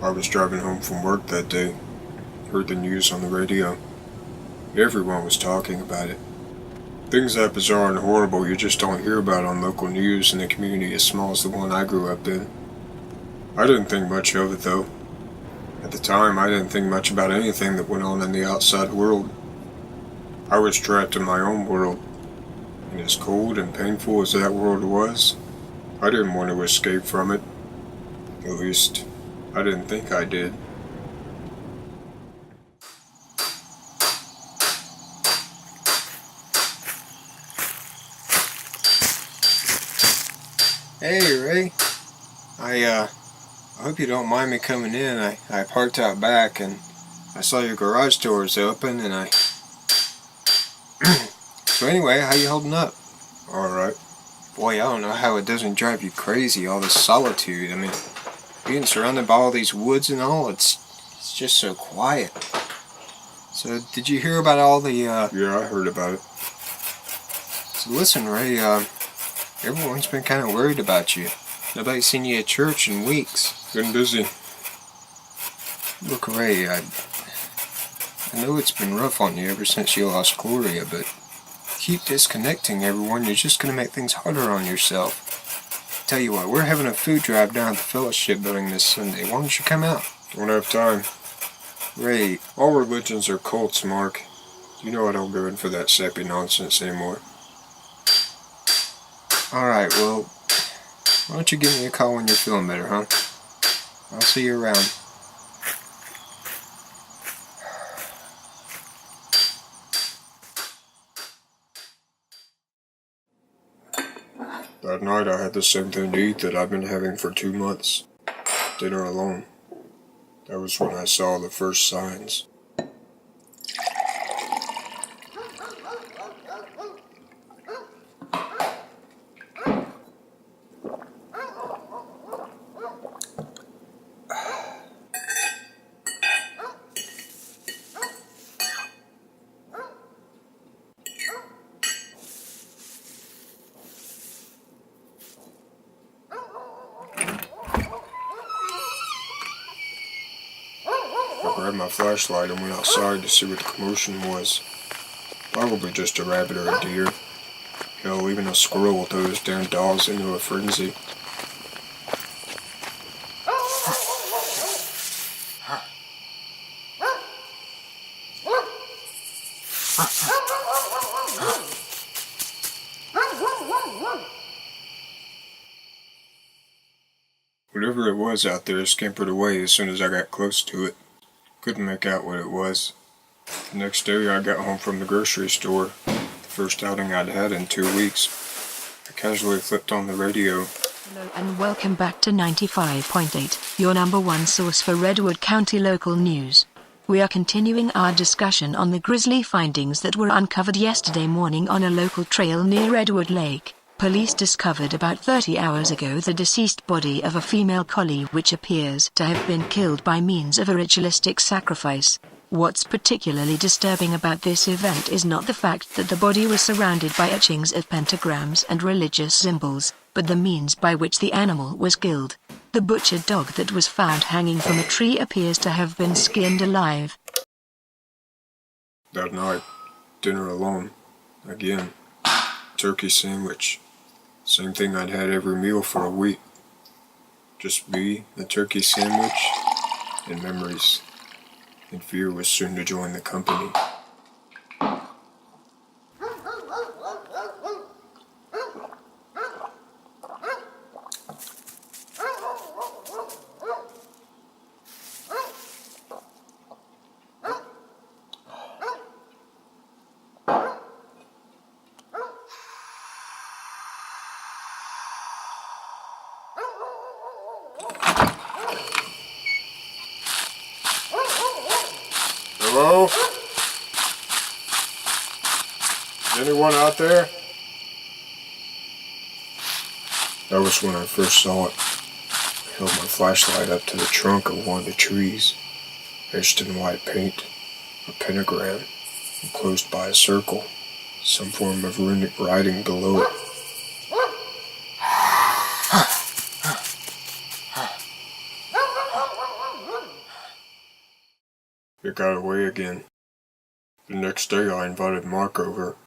I was driving home from work that day, heard the news on the radio. Everyone was talking about it. Things that bizarre and horrible you just don't hear about on local news in a community as small as the one I grew up in. I didn't think much of it though. At the time, I didn't think much about anything that went on in the outside world. I was trapped in my own world, and as cold and painful as that world was, I didn't want to escape from it. At least, I didn't think I did. Hey, Ray. I hope you don't mind me coming in. I parked out back and I saw your garage doors open and I... So anyway, how you holding up? Alright. Boy, I don't know how it doesn't drive you crazy, all this solitude. I mean, being surrounded by all these woods and all, it's just so quiet. So, did you hear about all the, Yeah, I heard about it. So listen, Ray, everyone's been kind of worried about you. Nobody's seen you at church in weeks. Been busy. Look, Ray, I know it's been rough on you ever since you lost Gloria, but keep disconnecting everyone, you're just going to make things harder on yourself. Tell you what, we're having a food drive down at the Fellowship Building this Sunday. Why don't you come out? Don't have time. Ray, all religions are cults, Mark. You know I don't go in for that sappy nonsense anymore. Alright, well, why don't you give me a call when you're feeling better, huh? I'll see you around. That night I had the same thing to eat that I've been having for 2 months. Dinner alone. That was when I saw the first signs. I grabbed my flashlight and went outside to see what the commotion was. Probably just a rabbit or a deer. Hell, even a squirrel will throw those damn dogs into a frenzy. Whatever it was out there scampered away as soon as I got close to it. Couldn't make out what it was. The next day I got home from the grocery store, the first outing I'd had in 2 weeks. I casually flipped on the radio. Hello and welcome back to 95.8, your number one source for Redwood County local news. We are continuing our discussion on the grisly findings that were uncovered yesterday morning on a local trail near Redwood Lake. Police discovered about 30 hours ago the deceased body of a female collie which appears to have been killed by means of a ritualistic sacrifice. What's particularly distubing about this event is not the fact that the body was surrounded by etchings of pentagrams and religious symbols, but the means by which the animal was killed. The butchered dog that was found hanging from a tree appears to have been skinned alive. That night, dinner alone. Again. Turkey sandwich. Same thing I'd had every meal for a week. Just me, the turkey sandwich, and memories. And fear was soon to join the company. Hello? Is anyone out there? That was when I first saw it. I held my flashlight up to the trunk of one of the trees, etched in white paint, a pentagram, enclosed by a circle, some form of runic writing below it. it got away again. The next day I invited Mark over.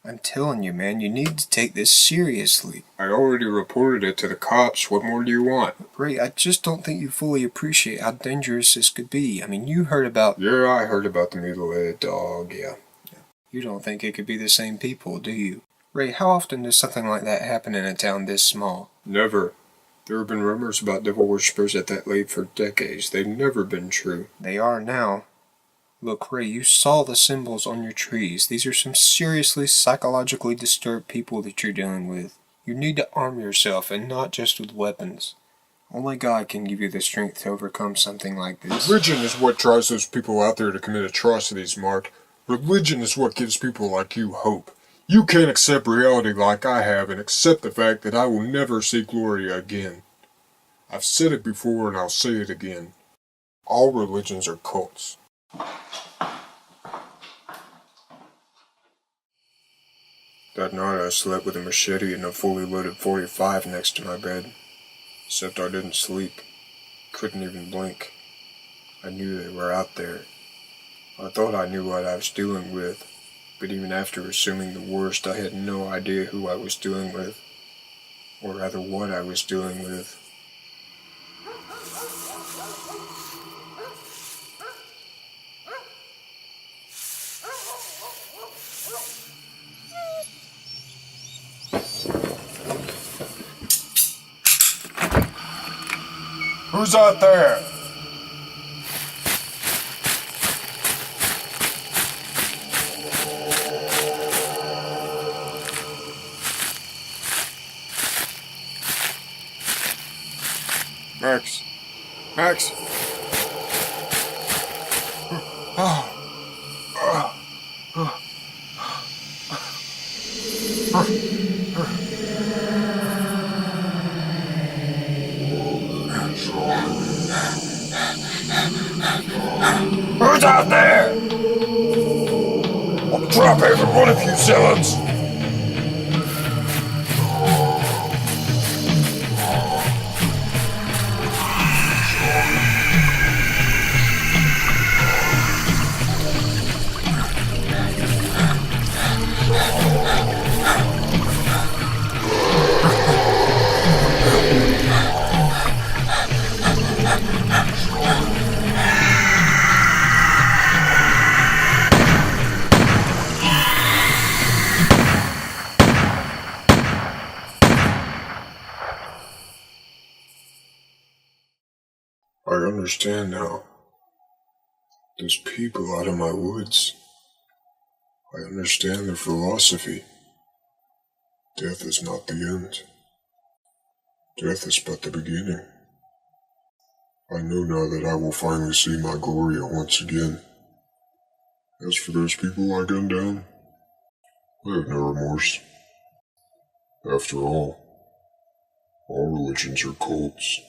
I'm telling you, man, you need to take this seriously. I already reported it to the cops. What more do you want? Ray, I just don't think you fully appreciate how dangerous this could be. I mean, you heard about... Yeah, I heard about the mutilated dog, yeah. You don't think it could be the same people, do you? Ray, how often does something like that happen in a town this small? Never. There have been rumors about devil worshippers at that lake for decades. They've never been true. They are now. Look, Ray, you saw the symbols on your trees. These are some seriously psychologically disturbed people that you're dealing with. You need to arm yourself, and not just with weapons. Only God can give you the strength to overcome something like this. Religion is what drives those people out there to commit atrocities, Mark. Religion is what gives people like you hope. You can't accept reality like I have and accept the fact that I will never see glory again. I've said it before and I'll say it again. All religions are cults. That night I slept with a machete and a fully loaded .45 next to my bed. Except I didn't sleep. Couldn't even blink. I knew they were out there. I thought I knew what I was dealing with, but even after assuming the worst, I had no idea who I was dealing with. Or rather what I was dealing with. Who's out there? Max. Max. Who's out there? I'll drop every one of you villains! I understand now. Those people out of my woods. I understand their philosophy. Death is not the end. Death is but the beginning. I know now that I will finally see my Gloria once again. As for those people I gunned down, I have no remorse. After all religions are cults.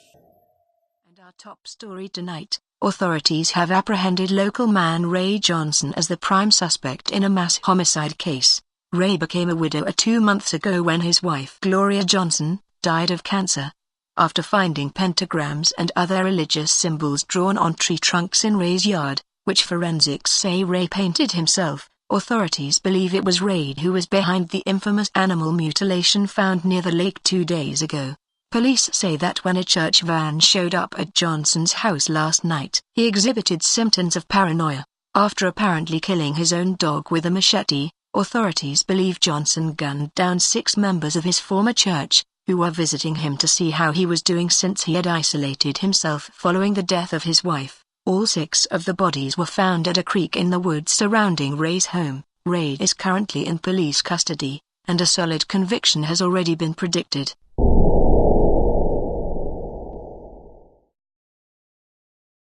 And our top story tonight, authorities have apprehended local man Ray Johnson as the prime suspect in a mass homicide case. Ray became a widower 2 months ago when his wife Gloria Johnson died of cancer. After finding pentagrams and other religious symbols drawn on tree trunks in Ray's yard, which forensics say Ray painted himself, authorities believe it was Ray who was behind the infamous animal mutilation found near the lake 2 days ago. Police say that when a church van showed up at Johnson's house last night, he exhibited symptoms of paranoia. After apparently killing his own dog with a machete, authorities believe Johnson gunned down 6 members of his former church, who were visiting him to see how he was doing since he had isolated himself following the death of his wife. All 6 of the bodies were found at a creek in the woods surrounding Ray's home. Ray is currently in police custody, and a solid conviction has already been predicted.